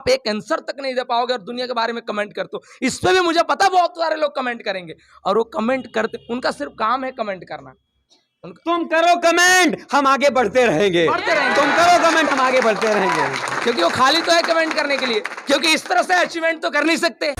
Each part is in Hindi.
आप एक आंसर तक नहीं दे पाओगे और दुनिया के बारे में कमेंट करते हो। इस पे भी मुझे पता बहुत सारे लोग कमेंट करेंगे और वो कमेंट करते, उनका सिर्फ काम है कमेंट करना। तुम करो कमेंट, हम आगे बढ़ते रहेंगे। तुम करो कमेंट, हम आगे बढ़ते रहेंगे। क्योंकि वो खाली तो है कमेंट करने के लिए, क्योंकि इस तरह से अचीवमेंट तो कर नहीं सकते।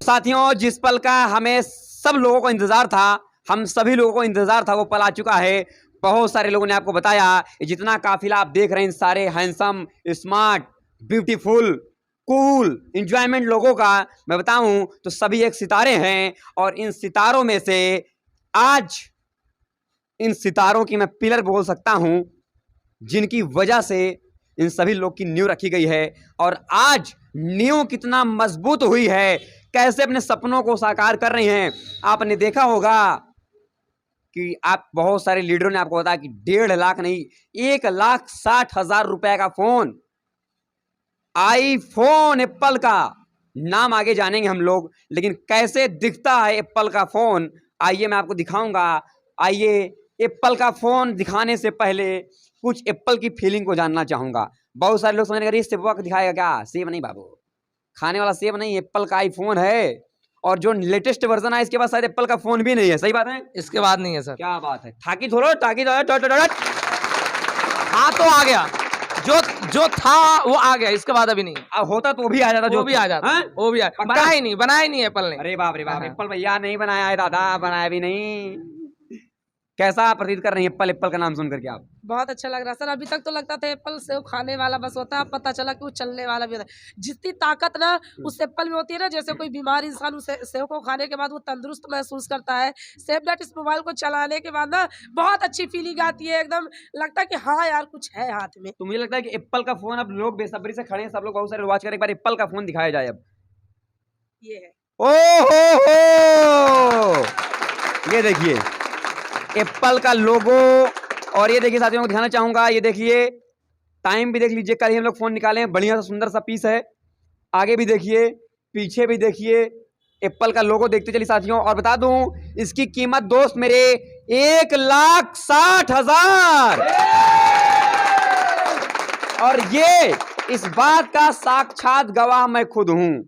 साथियों, जिस पल का हमें सब लोगों को इंतजार था, हम सभी लोगों को इंतजार था, वो पल आ चुका है। बहुत सारे लोगों ने आपको बताया, जितना काफिला आप देख रहे हैं, सारे handsome, smart, beautiful, cool, enjoyment लोगों का मैं बताऊं तो सभी एक सितारे हैं। और इन सितारों में से आज इन सितारों की मैं पिलर बोल सकता हूं, जिनकी वजह से इन सभी लोग की नींव रखी गई है। और आज नींव कितना मजबूत हुई है, कैसे अपने सपनों को साकार कर रही हैं। आपने देखा होगा कि आप बहुत सारे लीडरों ने आपको बताया कि 1.5 लाख नहीं, 1,60,000 रुपए का फोन, आईफोन, एप्पल का नाम आगे जानेंगे हम लोग। लेकिन कैसे दिखता है एप्पल का फोन, आइए मैं आपको दिखाऊंगा। आइए, एप्पल का फोन दिखाने से पहले कुछ एप्पल की फीलिंग को जानना चाहूंगा। बहुत सारे लोग समझ रहे सेब को दिखाएगा क्या? सेब नहीं बाबू, खाने वाला सेब नहीं, एप्पल का आईफोन है। और जो लेटेस्ट वर्जन है इसके बाद शायद एप्पल का फोन भी नहीं है। सही बात है? इसके बाद नहीं है सर। क्या बात है? ठाकी थोड़ा टाकी हाँ तो आ गया, जो था वो आ गया, इसके बाद अभी नहीं। अब होता तो भी आ जाता, जो भी आ जाता, वो भी बनाया ही नहीं एप्पल ने। अरे बाप रे बाप, एप्पल भैया नहीं बनाया है दादा, बनाया भी नहीं। कैसा प्रतीत कर रही है एप्पल का नाम सुन करके आप? बहुत अच्छा लग रहा है सर। अभी तक तो लगता था एप्पल सेव खाने वाला बस होता है, पता चला कि वो चलने वाला भी होता है। जितनी ताकत ना उस एप्पल में होती है ना, जैसे कोई बीमार इंसान उस सेव को खाने के बाद वो तंदुरुस्त महसूस करता है। सेव इस मोबाइल को चलाने के बाद ना बहुत अच्छी फीलिंग आती है, एकदम लगता है कि हाँ यार कुछ है हाथ में। तो मुझे लगता है कि एप्पल का फोन, अब लोग बेसब्री से खड़े हैं, सब लोग बहुत सारे वाच कर एक बार एप्पल का फोन दिखाया जाए। अब ये है, ओ हो, ये देखिए एप्पल का लोगो। और ये देखिए साथियों को दिखाना चाहूंगा, ये देखिए टाइम भी देख लीजिए, कल ही हम लोग फोन निकाले हैं, बढ़िया सा सुंदर सा पीस है। आगे भी देखिए, पीछे भी देखिए, एप्पल का लोगो देखते चलिए साथियों। और बता दूं इसकी कीमत दोस्त मेरे 1,60,000। और ये इस बात का साक्षात गवाह मैं खुद हूं,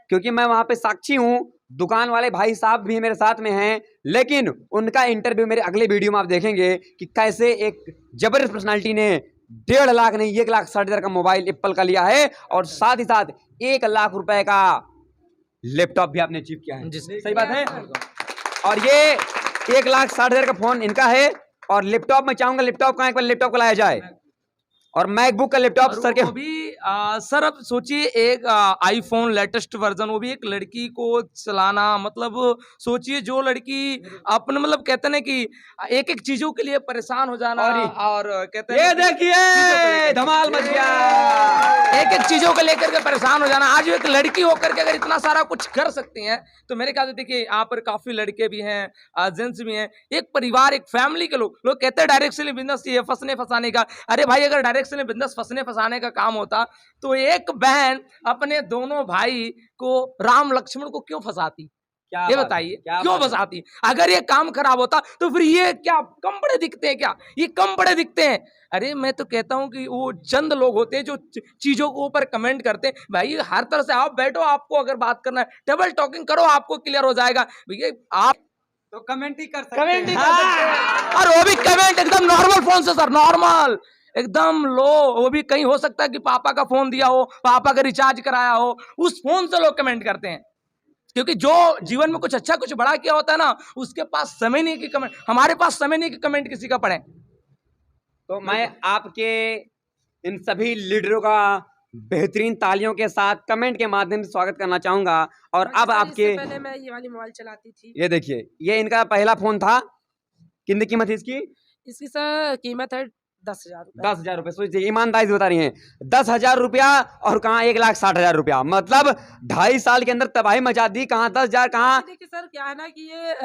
क्योंकि मैं वहां पे साक्षी हूं। दुकान वाले भाई साहब भी मेरे साथ में हैं, लेकिन उनका इंटरव्यू मेरे अगले वीडियो में आप देखेंगे कि कैसे एक जबरदस्त पर्सनालिटी ने 1.5 लाख नहीं 1,60,000 का मोबाइल एप्पल का लिया है, और साथ ही साथ 1 लाख रुपए का लैपटॉप भी आपने अचीव किया है। सही बात है? और ये 1,60,000 का फोन इनका है। और लैपटॉप में चाहूंगा, लैपटॉप कहाँ, एक बार लैपटॉप को लाया जाए। और मैकबुक का लैपटॉप सर के भी सर अब सोचिए एक आईफोन लेटेस्ट वर्जन, वो भी एक लड़की को चलाना, मतलब सोचिए जो लड़की अपने मतलब कहते हैं ना कि एक एक चीजों के लिए परेशान हो जाना, और कहते हैं ये देखिए धमाल मच गया, एक एक चीजों को लेकर के परेशान हो जाना। आज एक लड़की होकर के अगर इतना सारा कुछ कर सकती हैं, तो मेरे ख्याल से देखिए यहाँ पर काफी लड़के भी हैं, जेंट्स भी हैं, एक परिवार, एक फैमिली के लोग कहते हैं डायरेक्टली बिजनेस ये फंसने फंसाने का। अरे भाई, अगर डायरेक्टली बिजनेस फंसने फंसाने का काम होता तो एक बहन अपने दोनों भाई को, राम लक्ष्मण को क्यों फंसाती? ये बताइए, क्यों फंसाती? अगर ये काम खराब होता तो फिर ये क्या कम बड़े दिखते हैं क्या? ये कम बड़े दिखते हैं? अरे मैं तो कहता हूं कि वो चंद लोग होते हैं जो चीजों के ऊपर कमेंट करते हैं। भाई हर तरह से आप बैठो, आपको अगर बात करना है टेबल टॉकिंग करो, आपको क्लियर हो जाएगा। भैया आप तो कमेंट ही कर सकते हैं। और वो भी कमेंट एकदम नॉर्मल फोन से सर, नॉर्मल एकदम लो। वो भी कहीं हो सकता है कि पापा का फोन दिया हो, पापा का रिचार्ज कराया हो, उस फोन से लोग कमेंट करते हैं। क्योंकि जो जीवन में कुछ अच्छा कुछ बड़ा किया होता है ना, उसके पास समय नहीं कि कमेंट, हमारे पास समय नहीं कि कमेंट किसी का पढ़े। तो मैं आपके इन सभी लीडरों का बेहतरीन तालियों के साथ कमेंट के माध्यम से स्वागत करना चाहूंगा। और अब आपके पहले मैं ये वाली मोबाइल चलाती थी। ये देखिए, ये इनका पहला फोन था। कितनी कीमत है इसकी? इसकी सर कीमत है 10,000 रुपया। 10,000 रुपए। सोचिए, ईमानदारी से बता रही हैं, 10,000 रुपया और कहाँ 1,60,000 रुपया, मतलब 2.5 साल के अंदर तबाही मचा दी। कहाँ 10,000, कहाँ? देखिए सर, क्या है ना कि ये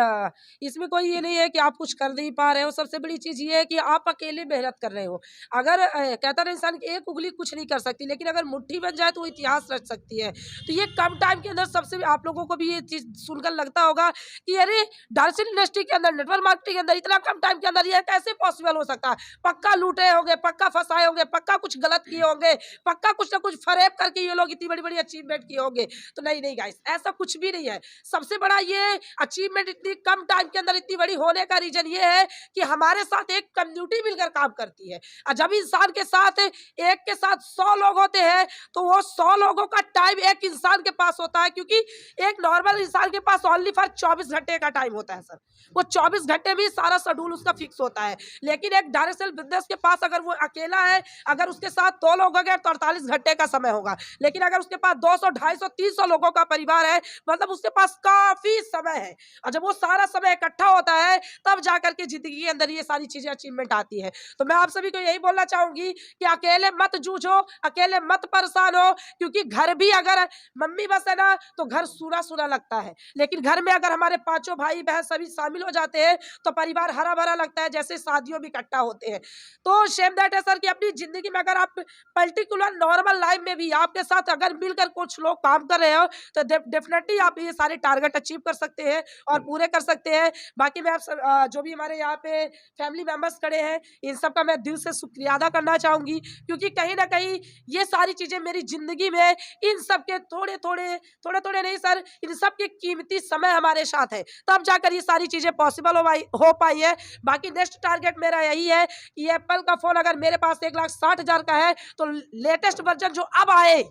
इसमें कोई ये नहीं है कि आप कुछ कर नहीं पा रहे हो। सबसे बड़ी चीज ये है कि आप अकेले मेहनत कर रहे हो। अगर कहता है इंसान की एक उंगली कुछ नहीं कर सकती, लेकिन अगर मुट्ठी बन जाए तो वो इतिहास रच सकती है। तो ये कम टाइम के अंदर सबसे, आप लोगों को भी ये चीज सुनकर लगता होगा कि अरे डांसिंग इंडस्ट्री के अंदर, नेटवर्क मार्केटिंग के अंदर इतना कम टाइम के अंदर ये कैसे पॉसिबल हो सकता है। पक्का लूटे होंगे, पक्का फंसाए होंगे, पक्का कुछ गलत किए होंगे, पक्का कुछ ना कुछ फरेब करके ये लोग इतनी बड़ी बड़ी अचीवमेंट किए होंगे। तो नहीं नहीं गाइस, ऐसा कुछ भी नहीं है। सबसे बड़ा ये अचीवमेंट इतनी कम टाइम के अंदर इतनी बड़ी होने का रीजन ये है कि हमारे साथ एक कम्युनिटी मिलकर काम करती है। और जब इंसान के साथ एक के साथ 100 लोग होते हैं तो वो 100 लोगों का टाइम एक इंसान के पास होता है, क्योंकि एक नॉर्मल इंसान के पास ओनली फॉर 24 घंटे का टाइम होता है सर। वो 24 घंटे में सारा शेड्यूल उसका फिक्स होता है। लेकिन एक डायरेक्ट सेल बिजनेस के पास अगर वो अकेला है, अगर उसके साथ 2 लोग होंगे तो 48 घंटे का समय होगा। लेकिन अगर उसके पास 200, 250, 300 लोगों का परिवार है, मतलब उसके पास काफी समय है। और जब वो सारा समय इकट्ठा होता है तब जाकर के जिंदगी के अंदर ये सारी चीजें अचीवमेंट आती है। तो मैं आप सभी को यही बोलना चाहूंगी कि अकेले मत जूझो, अकेले मत परेशान हो, क्योंकि घर भी अगर मम्मी बस है ना तो घर सूना सूना लगता है। लेकिन घर में अगर हमारे 5 भाई बहन सभी शामिल हो जाते हैं तो परिवार हरा भरा लगता है, जैसे शादियों में इकट्ठा होते हैं। तो शेम दैट है सर कि अपनी जिंदगी में अगर आप पर्टिकुलर नॉर्मल लाइफ में भी आपके साथ अगर मिलकर कुछ लोग काम कर रहे हो तो डेफिनेटली आप ये सारे टारगेट अचीव कर सकते हैं और पूरे कर सकते हैं। बाकी मैं आप सब जो भी हमारे यहाँ पे फैमिली मेंबर्स खड़े हैं, इन सब का मैं दिल से शुक्रिया अदा करना चाहूंगी, क्योंकि कहीं ना कहीं ये सारी चीजें मेरी जिंदगी में इन सब के थोड़े थोड़े नहीं सर, इन सब के कीमती समय हमारे साथ है, तब जाकर ये सारी चीजें पॉसिबल हो पाई है। बाकी नेक्स्ट टारगेट मेरा यही है कि एप्पल का फोन अगर मेरे पास 1,60,000 का है तो लेटेस्ट वर्जन जो अब आए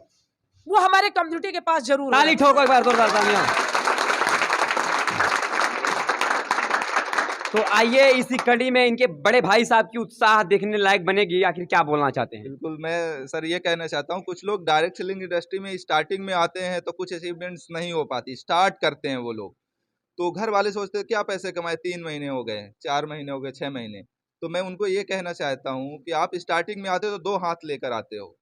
वो हमारे कम्युनिटी के पास जरूर ताली ठोको एक बार जोरदार तालियां। तो आइए इसी कड़ी में इनके बड़े भाई साहब की उत्साह देखने लायक बनेगी। आखिर क्या बोलना चाहते हैं? बिल्कुल, मैं सर ये कहना चाहता हूँ, कुछ लोग डायरेक्ट सेलिंग इंडस्ट्री में स्टार्टिंग में आते हैं तो कुछ अचीवमेंट्स नहीं हो पाती, स्टार्ट करते हैं वो लोग, तो घर वाले सोचते हैं क्या पैसे कमाए, 3 महीने हो गए, 4 महीने हो गए, 6 महीने। तो मैं उनको ये कहना चाहता हूँ कि आप स्टार्टिंग में आते हो तो 2 हाथ लेकर आते हो।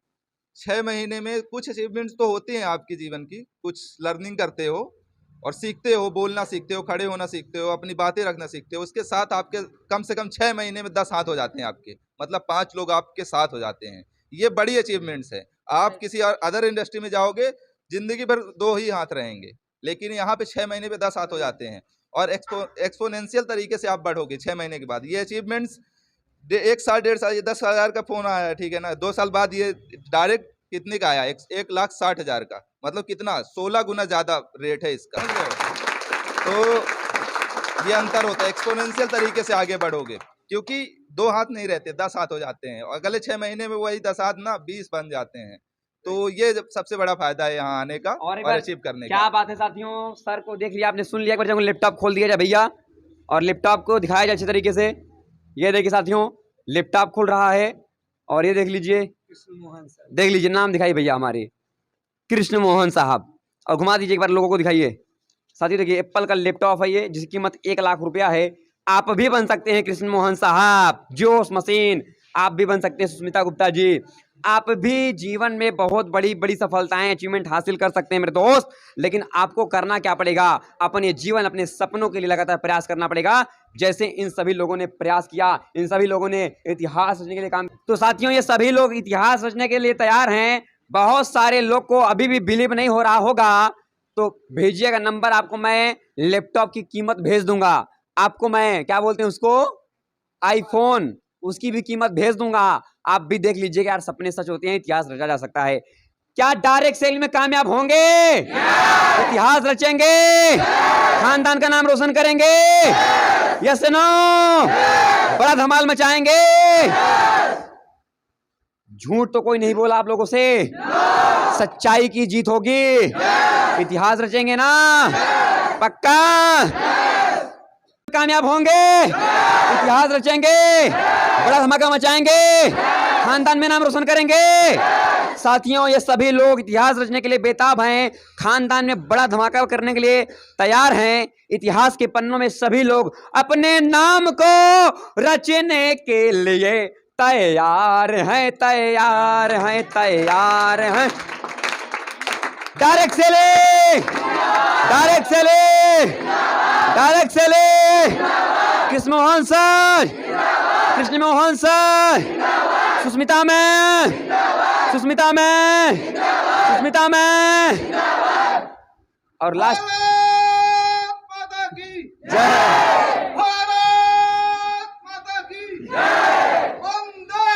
6 महीने में कुछ अचीवमेंट्स तो होती हैं आपकी जीवन की, कुछ लर्निंग करते हो और सीखते हो, बोलना सीखते हो, खड़े होना सीखते हो, अपनी बातें रखना सीखते हो। उसके साथ आपके कम से कम 6 महीने में 10 हाथ हो जाते हैं आपके, मतलब 5 लोग आपके साथ हो जाते हैं। ये बड़ी अचीवमेंट्स है। आप किसी अदर इंडस्ट्री में जाओगे, जिंदगी भर 2 ही हाथ रहेंगे, लेकिन यहाँ पे 6 महीने में 10 हाथ हो जाते हैं और एक्सपोनेंशियल तरीके से आप बढ़ोगे 6 महीने के बाद। ये अचीवमेंट्स 1 साल 1.5 साल, ये 10,000 का फोन आया, ठीक है ना, 2 साल बाद ये डायरेक्ट कितने का आया, 1,60,000 का, मतलब कितना 16 गुना ज्यादा रेट है इसका। तो ये अंतर होता है, एक्सपोनेंशियल तरीके से आगे बढ़ोगे, क्योंकि 2 हाथ नहीं रहते, 10 हाथ हो जाते हैं और अगले 6 महीने में वही 10 हाथ ना 20 बन जाते हैं। तो ये सबसे बड़ा फायदा है यहाँ आने का और अचीव करने का। क्या बात है साथियों, सर को देख लिया आपने, सुन लिया। एक बार जब लैपटॉप खोल दिया जाए भैया और लैपटॉप को दिखाया जाए अच्छे तरीके से। ये देखिए साथियों, लैपटॉप खुल रहा है और ये देख लीजिए, देख लीजिए नाम दिखाइए भैया हमारे कृष्ण मोहन साहब, और घुमा दीजिए एक बार लोगों को दिखाइए। साथियों देखिए, एप्पल का लैपटॉप है ये, जिसकी कीमत 1 लाख रुपया है। आप भी बन सकते हैं कृष्ण मोहन साहब, जोश मशीन। आप भी बन सकते हैं सुष्मिता गुप्ता जी। आप भी जीवन में बहुत बड़ी बड़ी सफलताएं, अचीवमेंट हासिल कर सकते हैं मेरे दोस्त। लेकिन आपको करना क्या पड़ेगा? अपने जीवन, अपने सपनों के लिए लगातार प्रयास करना पड़ेगा, जैसे इन सभी लोगों ने प्रयास किया। इन सभी लोगों ने इतिहास रचने के लिए काम। तो साथियों, ये सभी लोग इतिहास रचने के लिए तैयार हैं। बहुत सारे लोग को अभी भी बिलीव नहीं हो रहा होगा, तो भेजिएगा नंबर, आपको मैं लैपटॉप की कीमत भेज दूंगा। आपको मैं क्या बोलते हैं उसको, आईफोन, उसकी भी कीमत भेज दूंगा। आप भी देख लीजिएगा यार, सपने सच होते हैं, इतिहास रचा जा सकता है। क्या डायरेक्ट सेल में कामयाब होंगे? इतिहास रचेंगे, खानदान का नाम रोशन करेंगे, यस नो, बड़ा धमाल मचाएंगे। झूठ तो कोई नहीं बोला आप लोगों से, सच्चाई की जीत होगी। इतिहास रचेंगे ना, पक्का कामयाब होंगे, इतिहास रचेंगे, बड़ा धमाका मचाएंगे, खानदान में नाम रोशन करेंगे। साथियों, ये सभी लोग इतिहास रचने के लिए बेताब हैं, खानदान में बड़ा धमाका करने के लिए तैयार हैं। इतिहास के पन्नों में सभी लोग अपने नाम को रचने के लिए तैयार हैं, तैयार हैं, तैयार हैं। Direct selling, direct selling, direct selling, Krishna Mohan sir, Krishna Mohan sir, Sushmita ma'am, Sushmita ma'am, Sushmita ma'am, और लास्ट माता की जय। भारत माता की जय। वंदे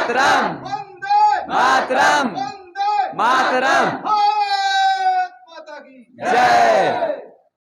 मातरम, वंदे मातरम, वंदे मातरम, भारत माता की जय।